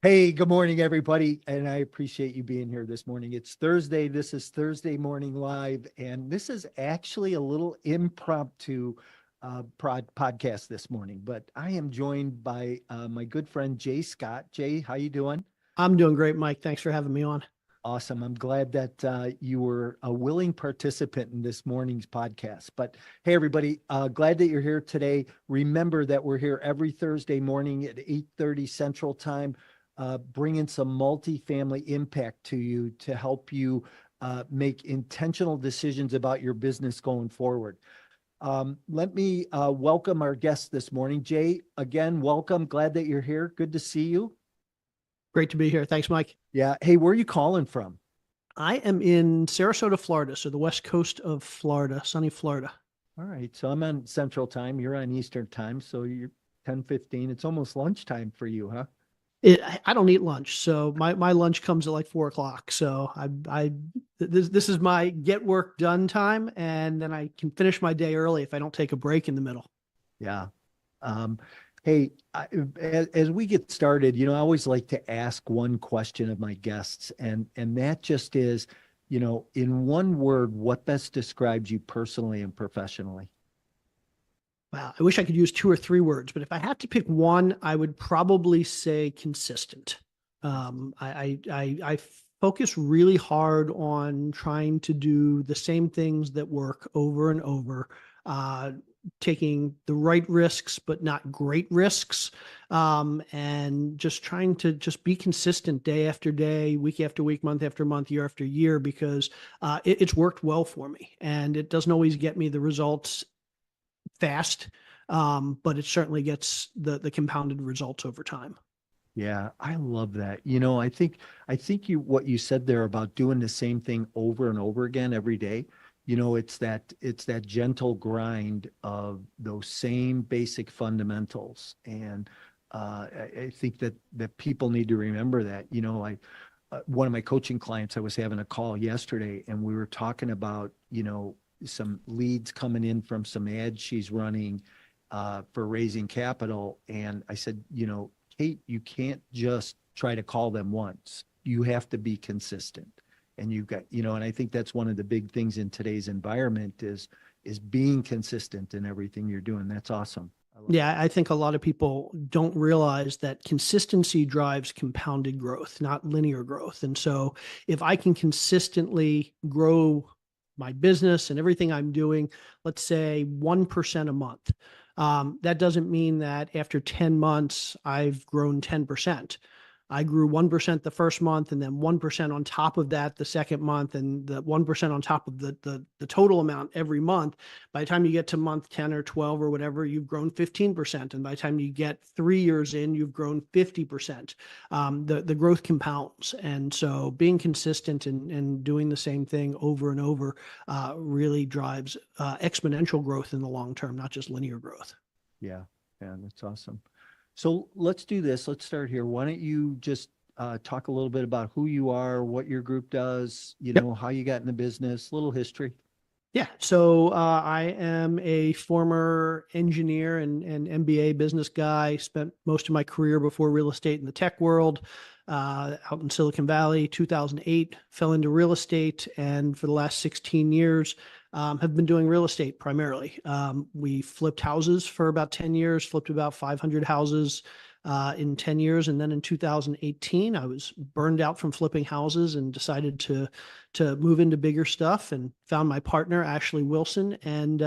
Hey, good morning, everybody. And I appreciate you being here this morning. It's Thursday. This is Thursday Morning Live. And this is actually a little impromptu podcast this morning. But I am joined by my good friend, Jay Scott. Jay, how you doing? I'm doing great, Mike. Thanks for having me on. Awesome. I'm glad that you were a willing participant in this morning's podcast. But hey, everybody, glad that you're here today. Remember that we're here every Thursday morning at 8:30 Central Time, bringing some multifamily impact to you to help you make intentional decisions about your business going forward. Let me welcome our guest this morning. Jay, again, welcome. Glad that you're here. Good to see you. Great to be here. Thanks, Mike. Yeah. Hey, where are you calling from? I am in Sarasota, Florida, so the west coast of Florida, sunny Florida. All right. So I'm on Central Time. You're on Eastern Time. So you're 10:15. It's almost lunchtime for you, huh? I don't eat lunch, so my lunch comes at like 4 o'clock. So this is my get work done time, and then I can finish my day early if I don't take a break in the middle. Yeah. Um, hey, as we get started, I always like to ask one question of my guests, and that just is, in one word, what best describes you personally and professionally? Wow, I wish I could use two or three words, but if I had to pick one, I would probably say consistent. I focus really hard on trying to do the same things that work over and over, uh, taking the right risks, but not great risks, and just trying to just be consistent day after day, week after week, month after month, year after year, because it's worked well for me, and it doesn't always get me the results fast, but it certainly gets the compounded results over time. Yeah, I love that. I think what you said there about doing the same thing over and over again every day, it's that gentle grind of those same basic fundamentals. And I think that people need to remember that. One of my coaching clients, I was having a call yesterday, and we were talking about, some leads coming in from some ads she's running for raising capital. And I said, Kate, you can't just try to call them once. You have to be consistent. And you've got, and I think that's one of the big things in today's environment is being consistent in everything you're doing. That's awesome. I love Yeah, I think a lot of people don't realize that consistency drives compounded growth, not linear growth. And so if I can consistently grow my business and everything I'm doing, let's say 1% a month, that doesn't mean that after 10 months, I've grown 10%. I grew 1% the first month, and then 1% on top of that the second month, and the 1% on top of the total amount every month. By the time you get to month 10 or 12 or whatever, you've grown 15%. And by the time you get 3 years in, you've grown 50%. The growth compounds. And so being consistent and doing the same thing over and over really drives exponential growth in the long term, not just linear growth. Yeah, yeah, that's awesome. So let's do this. Let's start here. Why don't you just talk a little bit about who you are, what your group does, Yep. how you got in the business, little history. Yeah, so I am a former engineer and MBA business guy. Spent most of my career before real estate in the tech world, out in Silicon Valley. 2008, fell into real estate, and for the last 16 years, have been doing real estate primarily. We flipped houses for about 10 years, flipped about 500 houses in 10 years. And then in 2018, I was burned out from flipping houses and decided to move into bigger stuff, and found my partner, Ashley Wilson. And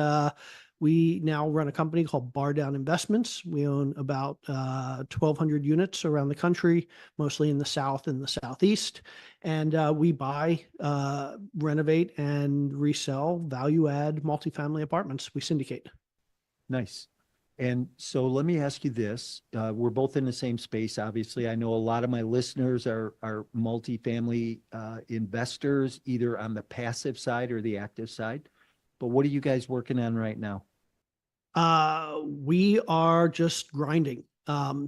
we now run a company called Bar Down Investments. We own about 1,200 units around the country, mostly in the South and the Southeast. And we buy, renovate, and resell value add multifamily apartments. We syndicate. Nice. And so let me ask you this. We're both in the same space, obviously. I know a lot of my listeners are multifamily investors, either on the passive side or the active side. But what are you guys working on right now? We are just grinding.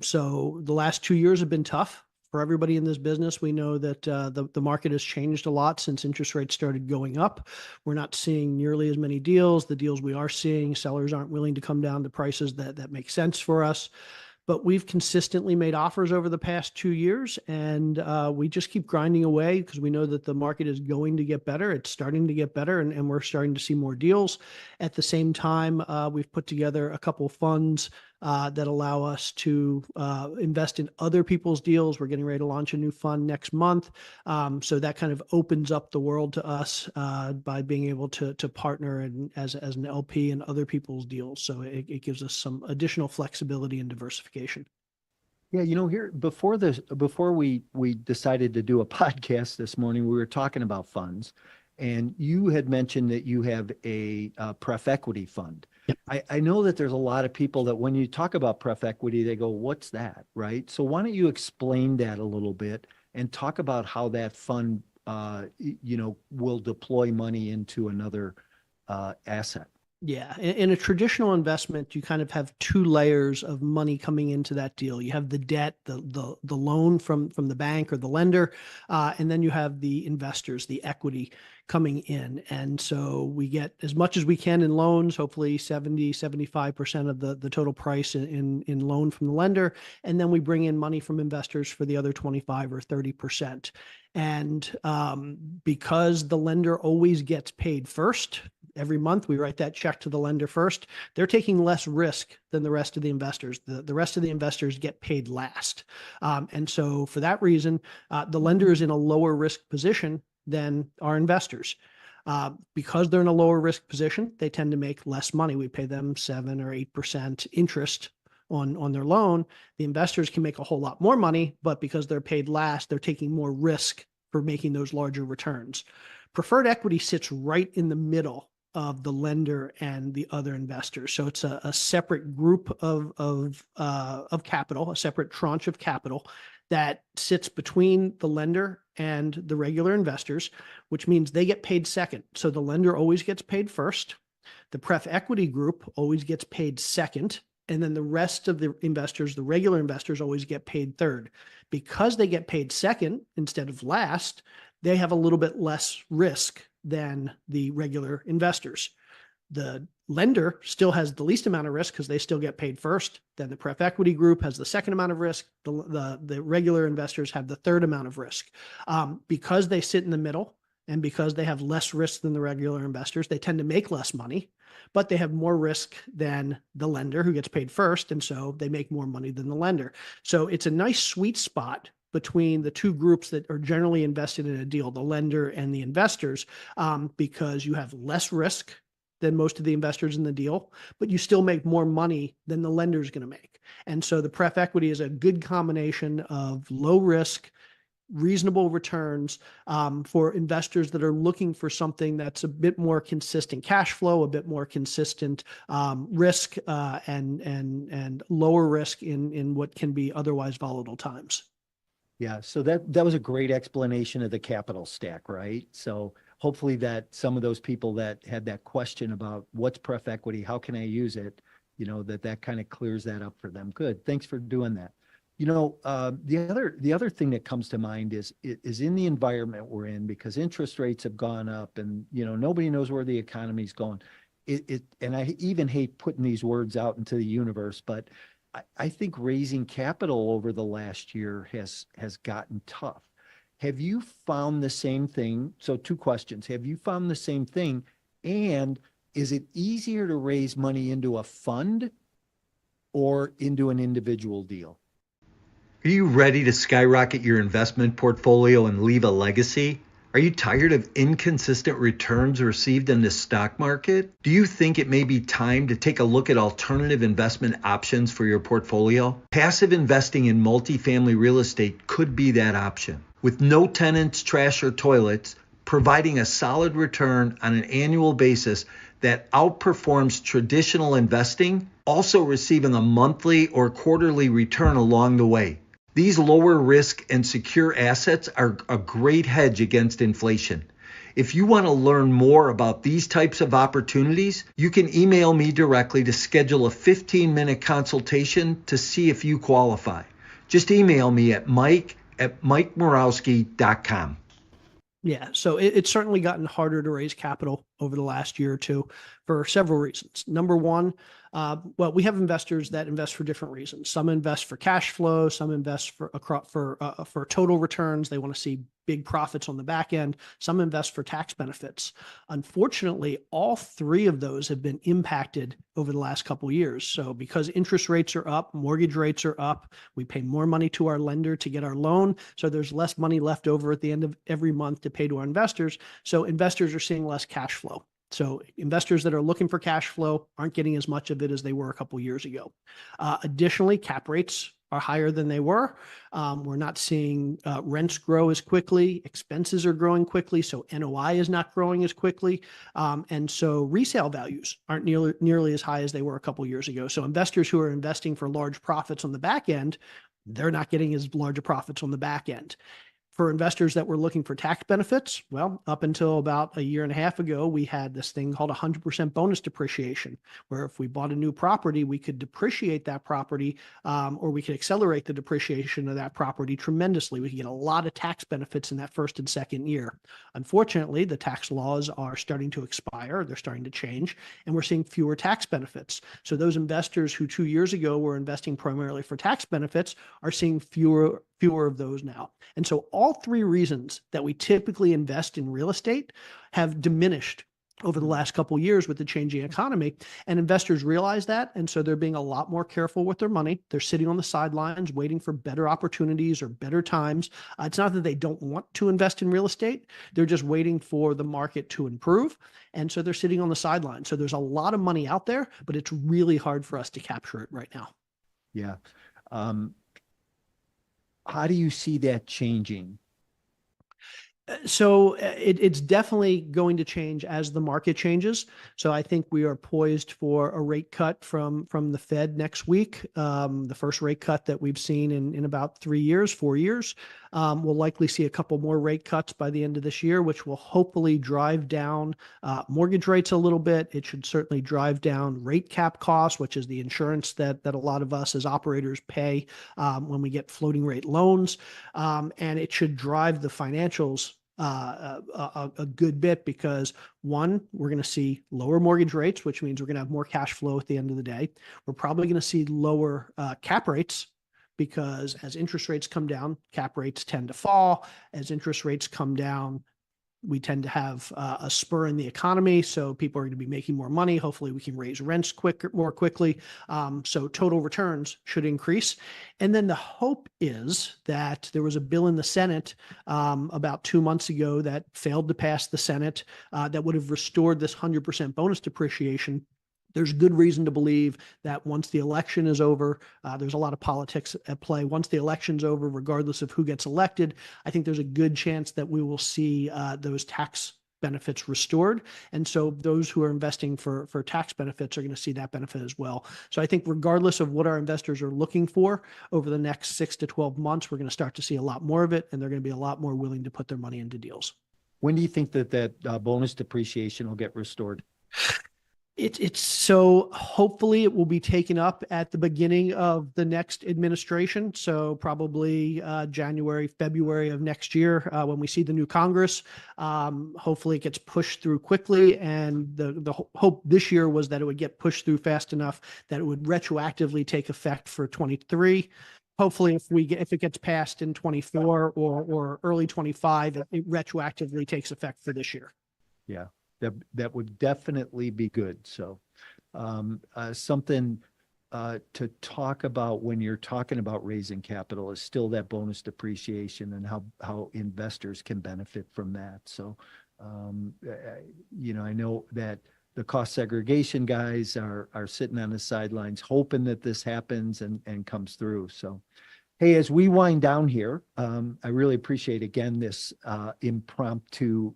So the last 2 years have been tough for everybody in this business. We know that the market has changed a lot since interest rates started going up. We're not seeing nearly as many deals. The deals we are seeing, sellers aren't willing to come down to prices that make sense for us. but we've consistently made offers over the past 2 years, and we just keep grinding away because we know that the market is going to get better. It's starting to get better, and we're starting to see more deals. At the same time, we've put together a couple of funds that allow us to invest in other people's deals. We're getting ready to launch a new fund next month. So that kind of opens up the world to us by being able to partner as an LP in other people's deals. So it gives us some additional flexibility and diversification. Yeah, here before we decided to do a podcast this morning, we were talking about funds, and you had mentioned that you have a pref equity fund. Yep. I know that there's a lot of people that when you talk about pref equity, they go, "What's that?" Right? So why don't you explain that a little bit and talk about how that fund, will deploy money into another asset? Yeah, in a traditional investment, you kind of have two layers of money coming into that deal. You have the debt, the loan from the bank or the lender, and then you have the investors, the equity coming in. And so we get as much as we can in loans, hopefully 75% of the total price in loan from the lender. And then we bring in money from investors for the other 25 or 30%. And because the lender always gets paid first, every month we write that check to the lender first, they're taking less risk than the rest of the investors. The rest of the investors get paid last. And so for that reason, the lender is in a lower risk position than our investors. Because they're in a lower risk position, they tend to make less money. We pay them 7 or 8% interest on their loan. The investors can make a whole lot more money, but because they're paid last, they're taking more risk for making those larger returns. Preferred equity sits right in the middle of the lender and the other investors. So it's a separate group of capital, a separate tranche of capital that sits between the lender and the regular investors, which means they get paid second. So the lender always gets paid first. The pref equity group always gets paid second. And then the rest of the investors, the regular investors, always get paid third. Because they get paid second instead of last, they have a little bit less risk than the regular investors. The lender still has the least amount of risk because they still get paid first. Then the pref equity group has the second amount of risk. The regular investors have the third amount of risk. Because they sit in the middle and because they have less risk than the regular investors, they tend to make less money, but they have more risk than the lender who gets paid first. And so they make more money than the lender. So it's a nice sweet spot between the two groups that are generally invested in a deal, the lender and the investors, because you have less risk than most of the investors in the deal, but you still make more money than the lender is going to make. And so the pref equity is a good combination of low risk, reasonable returns for investors that are looking for something that's a bit more consistent cash flow, a bit more consistent risk, and lower risk in what can be otherwise volatile times. Yeah, so that was a great explanation of the capital stack, right? So hopefully that some of those people that had that question about what's pref equity, how can I use it, that kind of clears that up for them. Good, thanks for doing that. The other thing that comes to mind is in the environment we're in, because interest rates have gone up and nobody knows where the economy's going. And I even hate putting these words out into the universe, but I think raising capital over the last year has gotten tough. Have you found the same thing? So 2 questions. Have you found the same thing? And is it easier to raise money into a fund or into an individual deal? Are you ready to skyrocket your investment portfolio and leave a legacy? Are you tired of inconsistent returns received in the stock market? Do you think it may be time to take a look at alternative investment options for your portfolio? Passive investing in multifamily real estate could be that option. With no tenants, trash, or toilets, providing a solid return on an annual basis that outperforms traditional investing, also receiving a monthly or quarterly return along the way. These lower risk and secure assets are a great hedge against inflation. If you want to learn more about these types of opportunities, you can email me directly to schedule a 15-minute consultation to see if you qualify. Just email me at mike@mikemorawski.com. Yeah, so it's certainly gotten harder to raise capital over the last year or two for several reasons. Number one, well, we have investors that invest for different reasons. Some invest for cash flow, some invest for total returns. They want to see big profits on the back end. Some invest for tax benefits. Unfortunately, all three of those have been impacted over the last couple of years. So because interest rates are up, mortgage rates are up, we pay more money to our lender to get our loan. So there's less money left over at the end of every month to pay to our investors. So investors are seeing less cash flow. So investors that are looking for cash flow aren't getting as much of it as they were a couple of years ago. Additionally, cap rates are higher than they were. We're not seeing rents grow as quickly. Expenses are growing quickly, so NOI is not growing as quickly. And so resale values aren't nearly as high as they were a couple of years ago. So investors who are investing for large profits on the back end, they're not getting as large a profits on the back end. For investors that were looking for tax benefits, well, up until about a year and a half ago, we had this thing called 100% bonus depreciation, where if we bought a new property, we could depreciate that property, or we could accelerate the depreciation of that property tremendously. We could get a lot of tax benefits in that first and second year. Unfortunately, the tax laws are starting to expire. They're starting to change, and we're seeing fewer tax benefits. So those investors who 2 years ago were investing primarily for tax benefits are seeing fewer of those now. And so all three reasons that we typically invest in real estate have diminished over the last couple of years with the changing economy. And investors realize that. And so they're being a lot more careful with their money. They're sitting on the sidelines waiting for better opportunities or better times. It's not that they don't want to invest in real estate. They're just waiting for the market to improve. And so they're sitting on the sidelines. So there's a lot of money out there, but it's really hard for us to capture it right now. Yeah. How do you see that changing? So it's definitely going to change as the market changes. So I think we are poised for a rate cut from the Fed next week. The first rate cut that we've seen in about 4 years. We'll likely see a couple more rate cuts by the end of this year, which will hopefully drive down mortgage rates a little bit. It should certainly drive down rate cap costs, which is the insurance that a lot of us as operators pay when we get floating rate loans. And it should drive the financials a good bit because one, we're going to see lower mortgage rates, which means we're going to have more cash flow at the end of the day. We're probably going to see lower cap rates because as interest rates come down, cap rates tend to fall. As interest rates come down, we tend to have a spur in the economy. So people are going to be making more money. Hopefully we can raise rents more quickly. So total returns should increase. And then the hope is that there was a bill in the Senate about 2 months ago that failed to pass the Senate that would have restored this 100% bonus depreciation. There's good reason to believe that once the election is over, there's a lot of politics at play. Once the election's over, regardless of who gets elected, I think there's a good chance that we will see those tax benefits restored. And so those who are investing for tax benefits are going to see that benefit as well. So I think regardless of what our investors are looking for over the next 6 to 12 months, we're going to start to see a lot more of it, and they're going to be a lot more willing to put their money into deals. When do you think that bonus depreciation will get restored? It's so hopefully it will be taken up at the beginning of the next administration. So probably January, February of next year when we see the new Congress. Hopefully it gets pushed through quickly. And the hope this year was that it would get pushed through fast enough that it would retroactively take effect for 23. Hopefully, if it gets passed in 24 or early 25, it retroactively takes effect for this year. Yeah. That would definitely be good. So something to talk about when you're talking about raising capital is still that bonus depreciation and how investors can benefit from that. So, I know that the cost segregation guys are sitting on the sidelines hoping that this happens and comes through. So, hey, as we wind down here, I really appreciate, again, this impromptu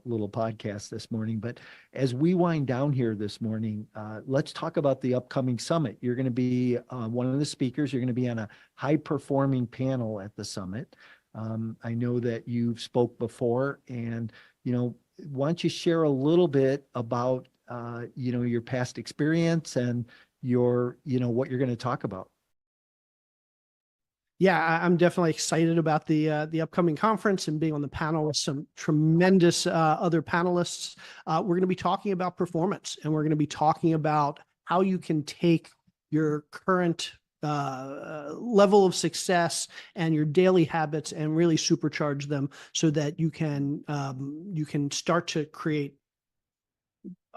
little podcast this morning. But as we wind down here this morning, let's talk about the upcoming summit. You're going to be one of the speakers. You're going to be on a high-performing panel at the summit. I know that you've spoke before. And, why don't you share a little bit about, your past experience and what you're going to talk about? Yeah, I'm definitely excited about the upcoming conference and being on the panel with some tremendous other panelists. We're going to be talking about performance, and we're going to be talking about how you can take your current level of success and your daily habits and really supercharge them so that you can start to create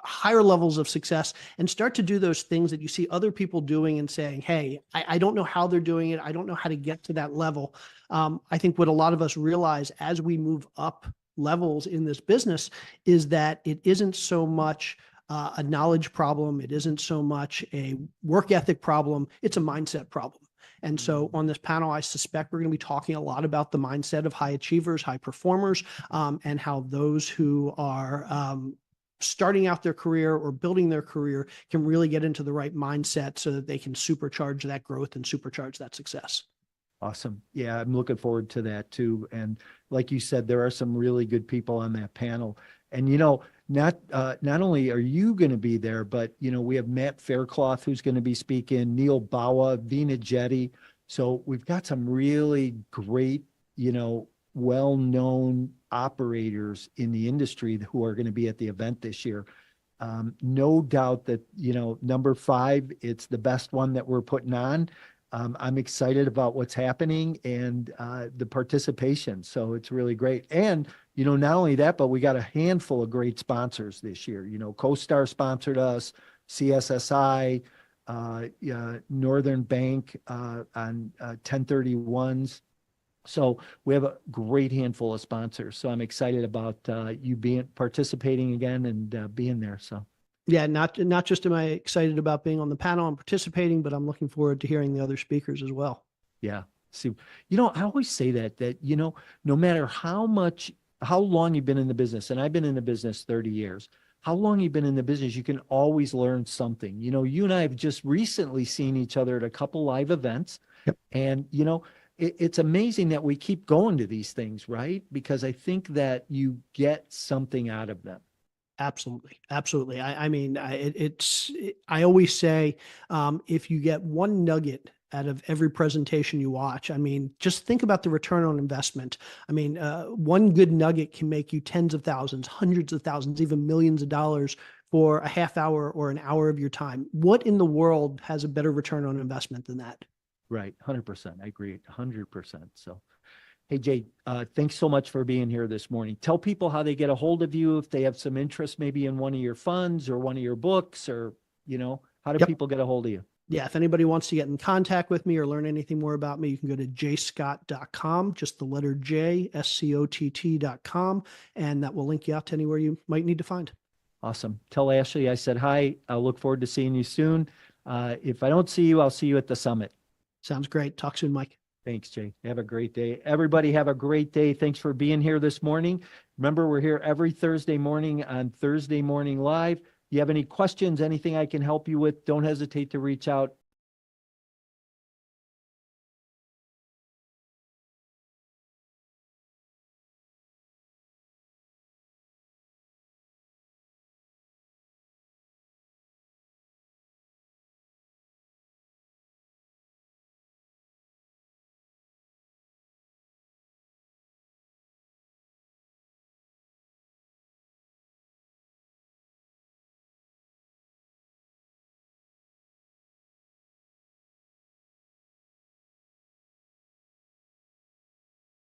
higher levels of success and start to do those things that you see other people doing and saying, hey, I don't know how they're doing it. I don't know how to get to that level. I think what a lot of us realize as we move up levels in this business is that it isn't so much a knowledge problem. It isn't so much a work ethic problem. It's a mindset problem. And so on this panel, I suspect we're going to be talking a lot about the mindset of high achievers, high performers, and how those who are starting out their career or building their career can really get into the right mindset so that they can supercharge that growth and supercharge that success. Awesome. Yeah, I'm looking forward to that too. And like you said, there are some really good people on that panel. And not only are you going to be there, but we have Matt Faircloth who's going to be speaking, Neil Bawa, Veena Jetty. So we've got some really great, well-known operators in the industry who are going to be at the event this year. No doubt that, number 5, it's the best one that we're putting on. I'm excited about what's happening and the participation. So it's really great. And, not only that, but we got a handful of great sponsors this year. CoStar sponsored us, CSSI, Northern Bank on 1031s. So we have a great handful of sponsors. So I'm excited about you participating again and being there. So. Yeah, not just am I excited about being on the panel and participating, but I'm looking forward to hearing the other speakers as well. Yeah. See, I always say that, no matter how long you've been in the business, and I've been in the business 30 years, how long you've been in the business, you can always learn something. You and I have just recently seen each other at a couple live events. Yep. And, it's amazing that we keep going to these things, right? Because I think that you get something out of them. Absolutely. Absolutely. I always say, if you get one nugget out of every presentation you watch, just think about the return on investment. One good nugget can make you tens of thousands, hundreds of thousands, even millions of dollars for a half hour or an hour of your time. What in the world has a better return on investment than that? Right. 100%. I agree. 100%. So, hey, Jay, thanks so much for being here this morning. Tell people how they get a hold of you if they have some interest maybe in one of your funds or one of your books, or, how do people get a hold of you? Yeah, if anybody wants to get in contact with me or learn anything more about me, you can go to jscott.com, just the letter J, SCOTT.com, and that will link you out to anywhere you might need to find. Awesome. Tell Ashley I said hi. I'll look forward to seeing you soon. If I don't see you, I'll see you at the summit. Sounds great. Talk soon, Mike. Thanks, Jay. Have a great day. Everybody have a great day. Thanks for being here this morning. Remember, we're here every Thursday morning on Thursday Morning Live. You have any questions, anything I can help you with, don't hesitate to reach out.